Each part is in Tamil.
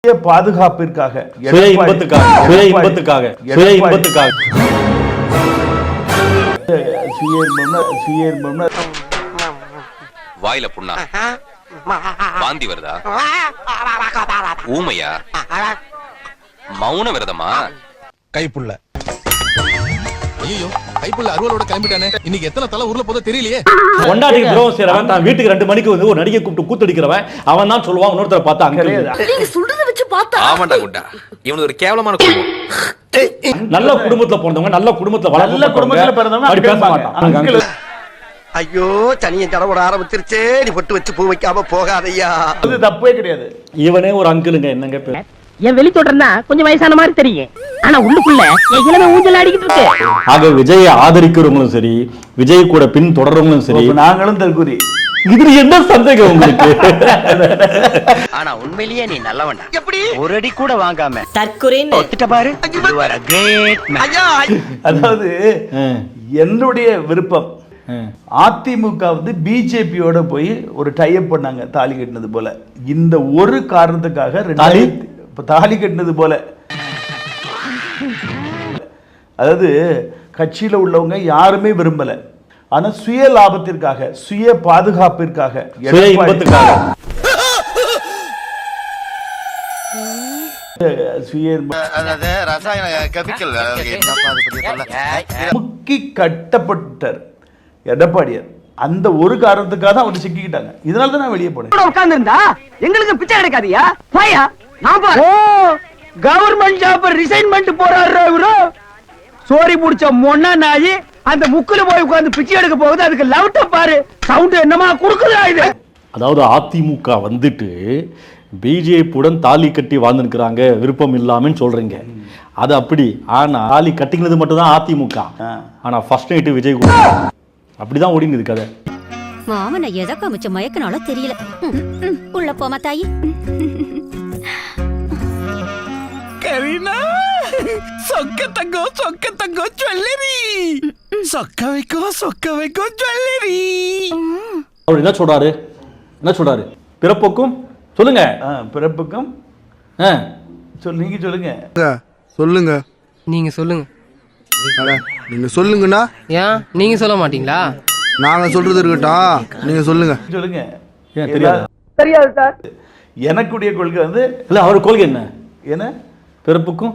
பாதுகாப்பிற்காக வாயில புண்ணா வாந்தி வருதா ஊமையா மௌன விரதமா கைப்புள்ள ஐயோ கைப்புள்ள அருவலோட கிளம்பிட்டானே இன்னைக்கு எத்தனை தலை ஊர்ல போதோ தெரியலையே கொண்டாடிக்கு துரோகம் செய்றவன் தான் வீட்டுக்கு 2 மணிக்கு வந்து ஒரு நடிகை கூப்பிட்டு கூத்தடிக்கிறவன் அவன் தான் சொல்லுவான் இன்னொருத்தர பார்த்தா அங்க நீங்க சொல்றத வச்சு பார்த்தா ஆமாண்டா குண்டா இவனுக்கு ஒரு கேவலமான குடும்பம் நல்ல குடும்பத்துல பிறந்தவங்க நல்ல குடும்பத்துல நல்ல குடும்பத்துல பிறந்தவங்க அப்படி பேச மாட்டான் ஐயோ சனியன் ஜடவோட ஆரம்பிச்சிருச்சே நீ பொட்டு வச்சு பூ வைக்காம போகாதையா அது தப்பே கிடையாது. இவனே ஒரு அங்கிளுங்க என்னங்க பேர் என் வெளி தொடர்ந்தா கொஞ்சம் வயசான மாதிரி தெரியும் ஆனா உள்ளுக்குள்ள என் இளமை ஊஞ்சல் ஆடிக்கிட்டு இருக்கு. ஆக விஜயை ஆதரிக்கிறவங்களும் சரி விஜய் கூட பின் தொடர்றவங்களும் சரி நாங்களும் தற்கூரி இதுல என்ன சந்தேகம் உங்களுக்கு? ஆனா உண்மையிலேயே நீ நல்லவன்டா. எப்படி ஒரு அடி கூட வாங்காம தற்குறின்னு ஒத்துட்ட பாரு. You are a great man. ஐயா அதாவது என்னுடைய விருப்பம் அதிமுக வந்து பிஜேபியோட போய் ஒரு டைப் பண்ணாங்க தாலி கட்டினது போல. இந்த ஒரு காரணத்துக்காக தாலி கட்டினது போல அதாவது கட்சியில உள்ளவங்க யாருமே விரும்பல. ஆனா சுய லாபத்திற்காக சுய பாதுகாப்பிற்காக முக்கி கட்டப்பட்டார் எடப்பாடியார். அந்த ஒரு காரணத்துக்காக தான் அவர் சிக்கிக்கிட்டாங்க. இதனால தான் நான் வெளியே போனேன். உட்கார்ந்து இருந்தா எங்களுக்கு பிச்சை கிடைக்காதியா போயா நான் பாரு கவர்மெண்ட் ஜாப் ரிசைன்மெண்ட் போறாரு இவரு சோரி புடிச்ச மொன்னா நாயி அந்த முக்குல போய் உட்கார்ந்து பிச்சை எடுக்க போகுது. அதுக்கு லவுட்ட பாரு சவுண்ட் என்னமா குடுக்குதா இது. அதாவது அதிமுக வந்துட்டு பிஜேபியுடன் தாலி கட்டி வாழ்ந்துருக்கிறாங்க விருப்பம் இல்லாமன்னு சொல்றீங்க. அது அப்படி. ஆனா தாலி கட்டினது மட்டும் தான் அதிமுக. ஆனா ஃபர்ஸ்ட் நைட்டு விஜய் கூட அப்படிதான் ஓடினது கதை. மாமனை எதை காமிச்ச மயக்கனால தெரியல. உள்ள போமா தாயி. கரீனா சொக்க தங்கோ ஜுவல்லரி சொக்க வைக்கோ ஜுவல்லரி. அவர் என்ன சொல்றாரு பிறப்புக்கும் சொல்லுங்க. பிறப்புக்கும் நீங்க சொல்லுங்க நீங்க சொல்லுங்க. நீங்க சொல்லுங்கண்ணா ஏன் நீங்க சொல்ல மாட்டீங்களா? நாங்க சொல்றது இருக்கட்டும் நீங்க சொல்லுங்க. ஏன் தெரியாது சார். எனக்குடைய கொள்கை வந்து இல்ல அவர் கொள்கை என்ன பிறப்புக்கும்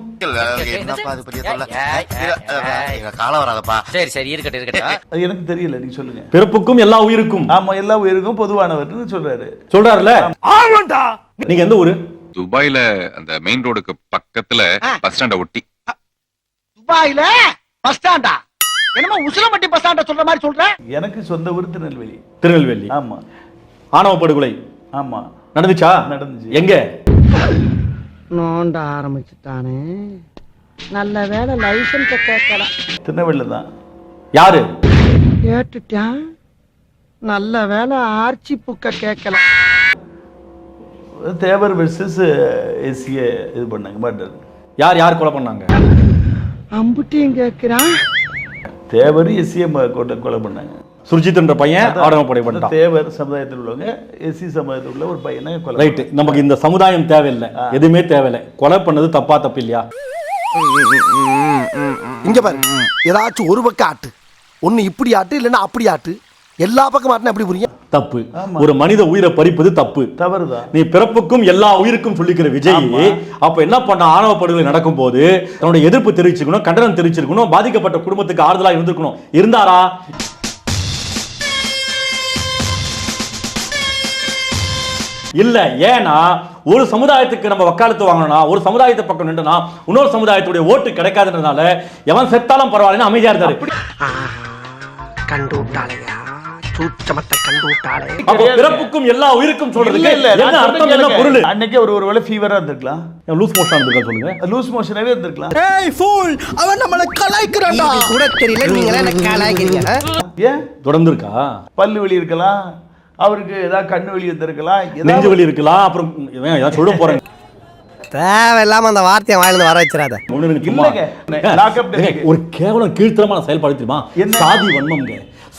சரி சரி இருக்கட்டும். அது எனக்கு தெரியல. நீங்க சொல்லுங்க. பிறப்புக்கும் எல்லா உயிருக்கும். ஆமா எல்லா உயிருக்கும் பொதுவானவர்னு சொல்றாருல. நீங்க எந்த ஊரு? துபாயில அந்த மெயின் ரோடுக்கு பக்கத்துல பஸ் ஸ்டாண்ட ஒட்டி. துபாயில பஸ் ஸ்டாண்டா? என்னமா உசிலம்பட்டி பஸ் ஸ்டாண்ட சொல்ற மாதிரி சொல்ற? எனக்கு சொந்த ஊர் திருநெல்வேலி. ஆமா. ஆணவ படுகொலை ஆமா நடந்துச்சா? நடந்துச்சு. எங்க? நோண்ட ஆரம்பிச்சுட்டானே. நல்ல வேலை லைசன்ஸ் கேட்கல. திருநெல்வேலில தான். யாரு கேட்டுட்டான். நல்ல வேலை ஆர்ச்சி புக்க கேட்கல. தேவர் வெர்சஸ் எஸ்ஏ இது பண்ணாங்க. மர்டர். யார் கொலை பண்ணாங்க? அம்புட்டியும் கேட்கிறான். தேவர் எஸ்ஏ கொலை பண்ணாங்க. சுர்ஜித் என்ற பையன் ஆணவ படுகொலை பண்ணான். தேவர் சமுதாயத்தில் உள்ளவங்க எஸ்சி சமுதாயத்தில் உள்ள ஒரு பையனை கொலை. ரைட். நமக்கு இந்த சமுதாயம் தேவையில்லை, எதுவுமே தேவையில்லை. கொலை பண்ணது தப்பு இல்லையா? இங்க பாரு ஏதாச்சும் ஒரு பக்கம் ஆட்டு. ஒண்ணு இப்படி ஆட்டு இல்லன்னா அப்படி ஆட்டு. எல்லா பக்கம் ஆட்டுனா எப்படி புரியும்? தப்பு. ஒரு மனித உயிரை பறிப்பது தவறுதான். நீ பிறப்புக்கும் எல்லா உயிருக்கும் சொல்லிக்கிற விஜய் அப்ப என்ன பண்ண? ஆணவ படுகொலை நடக்கும் போது தன்னுடைய எதிர்ப்பு தெரிவிச்சிருக்கணும், கண்டனம் தெரிவிச்சிருக்கணும், பாதிக்கப்பட்ட குடும்பத்துக்கு ஆறுதலா இருந்திருக்கணும். இருந்தாரா? இல்ல. ஏன்னா ஒரு சமுதாயத்துக்கு நம்ம வக்காலத்து வாங்கணும்னா, ஒரு சமுதாயத்தை பக்கம் நின்றுனா இன்னொரு சமுதாயத்துடைய ஓட்டு கிடைக்காதுன்றதுனால எவன் செத்தாலும் பரவாயில்லைன்னு அமைதியா இருந்தாரு. கண்டு விட்டாளையா சூச்சமத்தை கண்டு விட்டாளே. அப்ப பிறப்புக்கும் எல்லா உயிருக்கும் சொல்றதுக்கு என்ன அர்த்தம், என்ன பொருள்? அன்னைக்கு ஒருவேளை ஃபீவரா இருந்திருக்கலாம், லூஸ் மோஷன் இருந்திருக்கா சொல்லுங்க. லூஸ் மோஷனாவே இருந்திருக்கலாம். ஏய் ஃபூல் அவன் நம்மள கலாய்க்கறான்டா. கூட தெரியல நீங்களே என்ன கலாய்க்கிறீங்க. ஏன் தொடர்ந்து இருக்கா? பல்லு வலி இருக்கலாம், அவருக்கு ஏதாவது கண்ணு வலி இருந்திருக்கலாம், நெஞ்சு வலி இருக்கலாம். அப்புறம் ஏதாவது சொல்ல போறேன். தேவையில்லாம அந்த வார்த்தையை வாயிலிருந்து வர வச்சிடாத. ஒரு கேவலம் கீழ்த்தரமான செயல்பாடு தெரியுமா? சாதி வன்மம்ங்க,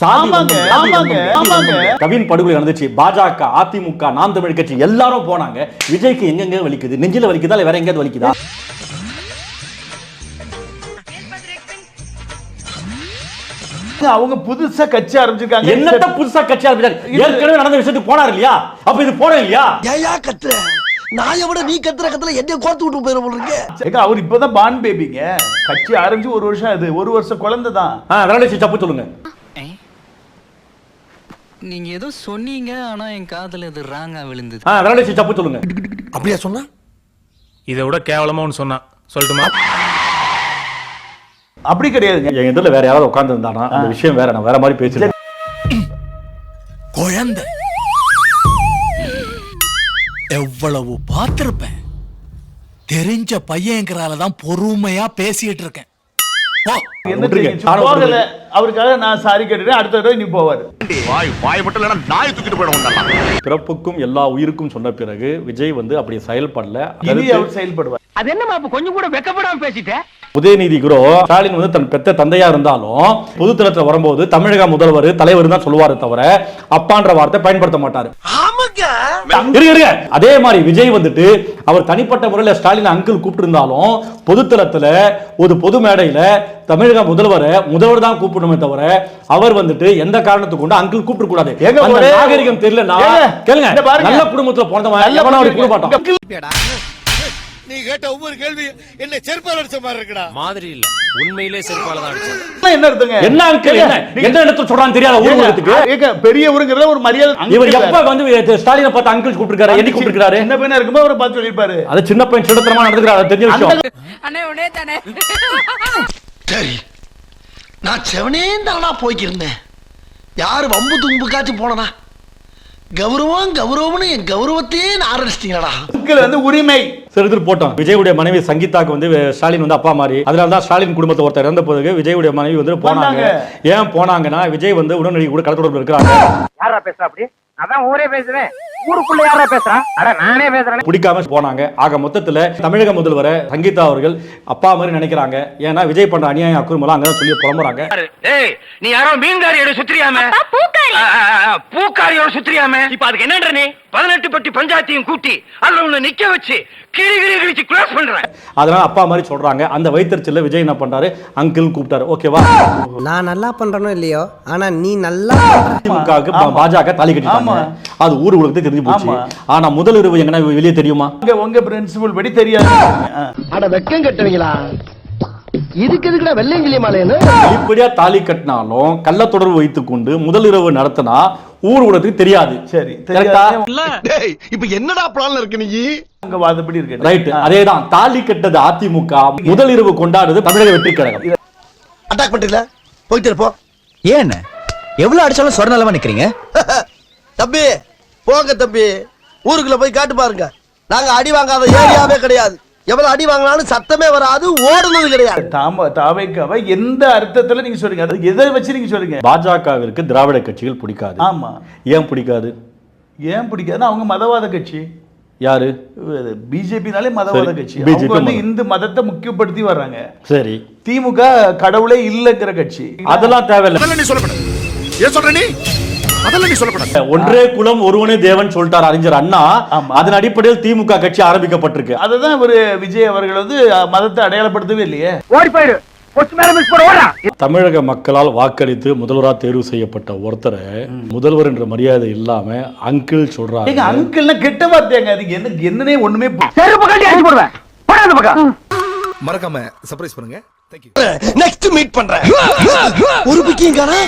ஆமாங்க, ஆமாங்க, ஆமாங்க. கவின் படுகொலை நடந்துச்சு. பாஜக, அதிமுக, நாம் தமிழ் கட்சி எல்லாரும் போனாங்க. விஜய்க்கு எங்கெங்க வலிக்குது? நெஞ்சில வலிக்குதா இல்ல வேற எங்கேயாவது வலிக்குதா? அவங்க புதுசா கட்சி ஆரம்பிச்சிருக்காங்க. என்னத்த புதுசா கட்சி ஆரம்பிச்சாங்க? ஏற்கனவே நடந்த விஷயத்துக்கு போனார் இல்லையா? அப்ப இது போற இல்லையா? ஏயா கத்துற? நான் எவ்வளவு நீ கத்துற என்னைய கோர்த்து விட்டு போயிட போறீங்க. அவர் இப்பதான் பான் பேபிங்க. கட்சி ஆரம்பிச்சு 1 வருஷம் அது 1 வருஷம் குழந்தை தான். விரலிச்சு தப்பு சொல்லுங்க. நீங்க ஏதோ சொன்னீங்க, ஆனா என் காதுல இது ராங்கா விழுந்தது. விரலிச்சு தப்பு சொல்லுங்க. அப்படியா சொன்னா? இதை விட கேவலமா ஒன்று சொன்னா சொல்லட்டுமா? அப்படி கிடையாதுங்க. என் எதிரில் வேற யாராவது உட்கார்ந்து இருந்தானா அந்த விஷயம் வேற, நான் வேற மாதிரி பேசுறேன். குழந்தை எவ்வளவு பார்த்திருப்பேன். தெரிஞ்ச பையங்கிறாலதான் பொறுமையா பேசிட்டு இருக்கேன். என்ன போகல, அவருக்காக நான் சாரி கேட்டுட்டேன். அடுத்த தடவை நீ போவாரு. வாய் மட்டும் இல்லைன்னா நாய் தூக்கிட்டு போயிடும். பிறப்புக்கும் எல்லா உயிருக்கும் சொன்ன பிறகு விஜய் வந்து அப்படி செயல்படல. இனி அவர் செயல்படுவார். அது என்னமா அப்ப கொஞ்சம் கூட வெக்கப்படாம பேசிட்டேன். உதயநிதி குரு ஸ்டாலின் வந்து தன் பெத்த தந்தையா இருந்தாலும் பொதுத்தளத்துல வரும்போது தமிழக முதல்வர் தலைவர் தான் சொல்லுவாரு தவிர அப்பான்ற வார்த்தை பயன்படுத்த மாட்டாரு. அதே மாதிரி விஜய் வந்துட்டு அவர் தனிப்பட்ட முறையில் ஸ்டாலின் அங்கிள் கூப்பிட்டு இருந்தாலும் பொதுத்தளத்துல ஒரு பொது மேடையில தமிழக முதல்வர் தான் கூப்பிடணுமே தவிர அவர் வந்துட்டு எந்த காரணத்துக்கு கொண்டு அங்கிள் கூப்பிட கூடாது. நாகரிகம் தெரியல. கேளுங்க, நல்ல குடும்பத்துல பிறந்தவன் கூட மாட்டான். நீ கேட்ட ஒவ்வொரு கேள்வி என்ன செருப்பால அடிச்ச மாதிரி இருக்குடா. மாதிரி இல்ல, உண்மையிலே செருப்பால தான் அடிச்சது. என்ன அர்த்தங்க? என்ன அங்கிள், எந்த இடத்துல சொல்றான்னு தெரியாத ஊருக்கு ஏக பெரியவருங்கறத ஒரு மரியாதை. இவர் எப்ப வந்து ஸ்டாலினை பார்த்து அங்கிள் கூப்பிட்டுருக்காரு? என்னைக்கு கூப்பிட்டுருக்காரு? சின்ன பையனா இருக்கும்போது அவரை பார்த்து சொல்லிருப்பாரு. அது சின்ன பையன் சின்னத்தனமா நடந்துக்கிறாரு, தெரிஞ்ச விஷயம். அண்ணே உடனே தானே. சரி, நான் செவனேந்தானா போய்க்கிருந்தேன். யாரு வம்பு தும்புக்காச்சும் போனனா? கௌரவம்னு என் கௌரவத்தையே ஆரம்பிச்சிட்டீங்களா? வந்து உரிமை சிறிது போட்டோம். விஜயுடைய மனைவி சங்கீதாக்கு வந்து ஸ்டாலின் வந்து அப்பா மாதிரி. அதனால தான் ஸ்டாலின் குடும்பத்தை ஒருத்தர் இறந்த போது விஜயுடைய மனைவி வந்து போனாங்க. ஏன் போனாங்கன்னா விஜய் வந்து உடனடி கூட கடத்தொடர்பு இருக்கிறாங்க. யாரா பேசுறா அப்படி? அதான் ஊரே பேசுறேன். ஊருக்குள்ள யாரா பேசுறான்? அட நானே பேசுறேன். பிடிக்காம போனாங்க. ஆக மொத்தத்துல தமிழக முதல்வரை சங்கீதா அவர்கள் அப்பா மாதிரி நினைக்கிறாங்க. ஏன்னா விஜய் பண்ற அநியாயம் அக்குறுமெல்லாம் அங்கதான் சொல்லி புலம்புறாங்க. ஏய், நீ யாரோ மீன்காரியோட சுத்திரியாம? பூக்காரியோட சுத்திரியாம? இப்ப அதுக்கு என்னன்ற நீ? 18 பட்டி பஞ்சாயத்தையும் கூட்டி அதுல உன்னை நிக்க வச்சு கிழிச்சு க்ளோஸ் பண்றேன். அதனால அப்பா மாதிரி சொல்றாங்க. அந்த வைத்தறிச்சல்ல விஜய் என்ன பண்றாரு? அங்கிள் கூப்பிட்டாரு. ஓகேவா? நான் நல்லா பண்றனோ இல்லையோ, ஆனா நீ நல்லா பாஜக தாலி கட்டிட்டாங்க. அது ஊர் உலகத்தை தெரிஞ்சு போச்சு. ஆனா முதல் இரவு எங்கன்னா வெளியே தெரியுமா? உங்க பிரின்சிபல் படி தெரியாது. அட வெக்கம் கட்டுவீங்களா? இதுக்கு எதுக்குடா வெள்ளையங்கிலி மாலைன்னு? இப்படியா தாலி கட்டினாலும் கள்ள தொடர்பு வைத்துக் கொண்டு முதல் இரவு நடத்தினா ஊர் உலகத்துக்கு தெரியாது. சரி, இப்ப என்னடா பிளான்ல இருக்கு நீ? அங்க வாதப்படி இருக்கு. ரைட், அதேதான். தாலி கட்டது அதிமுக, முதல் இரவு கொண்டாடுது தமிழக வெற்றி கழகம். அட்டாக் பண்றீங்களா? போயிட்டு இருப்போம். ஏன் எவ்வளவு அடிச்சாலும் சொரணலமா நிக்கிறீங்க? தம்பி போங்க தம்பி, ஊருக்குள்ள போய் காட்டு பாருங்க. நாங்க அடி வாங்காத ஏரியாவே கிடையாது. எவ்வளவு அடி வாங்கினாலும் சத்தமே வராது, ஓடுனது கிடையாது. தாவைக்காவை எந்த அர்த்தத்துல நீங்க சொல்றீங்க? அது எதை வச்சு நீங்க சொல்றீங்க? பாஜகவிற்கு திராவிட கட்சிகள் பிடிக்காது. ஆமா. ஏன் பிடிக்காது? ஏன் பிடிக்காதுன்னா அவங்க மதவாத கட்சி. யாரு? பிஜேபினாலே மதவாத கட்சி. அவங்க வந்து இந்து மதத்தை முக்கியப்படுத்தி வர்றாங்க. சரி. திமுக கடவுளே இல்லங்கிற கட்சி. அதெல்லாம் தேவையில்லை. நீ சொல்லப்படாது. ஏன் சொல்ற நீ? அதெல்லாம் நீ சொல்லப்படாது. ஒன்றே குலம் ஒருவனே தேவன் சொல்லிட்டார் அறிஞர் அண்ணா. அதன் அடிப்படையில் திமுக கட்சி ஆரம்பிக்கப்பட்டிருக்கு. அதுதான் ஒரு விஜய் அவர்கள் வந்து மதத்தை அடையாளப்படுத்தவே இல்லையே. ஓடி போயிடு. தமிழக மக்களால் வாக்களித்து முதல்வராக தேர்வு செய்யப்பட்ட ஒருத்தரை முதல்வர் என்ற மரியாதை இல்லாம அங்கிள் சொல்றாங்க. அங்கிள்னா கெட்ட வார்த்தைங்க. அது என்னன்னே ஒண்ணுமே மறக்காம சர்ப்ரைஸ் பண்ணுங்க. நெக்ஸ்ட் மீட் பண்றேன். ஒரு பிக்கிங் காணா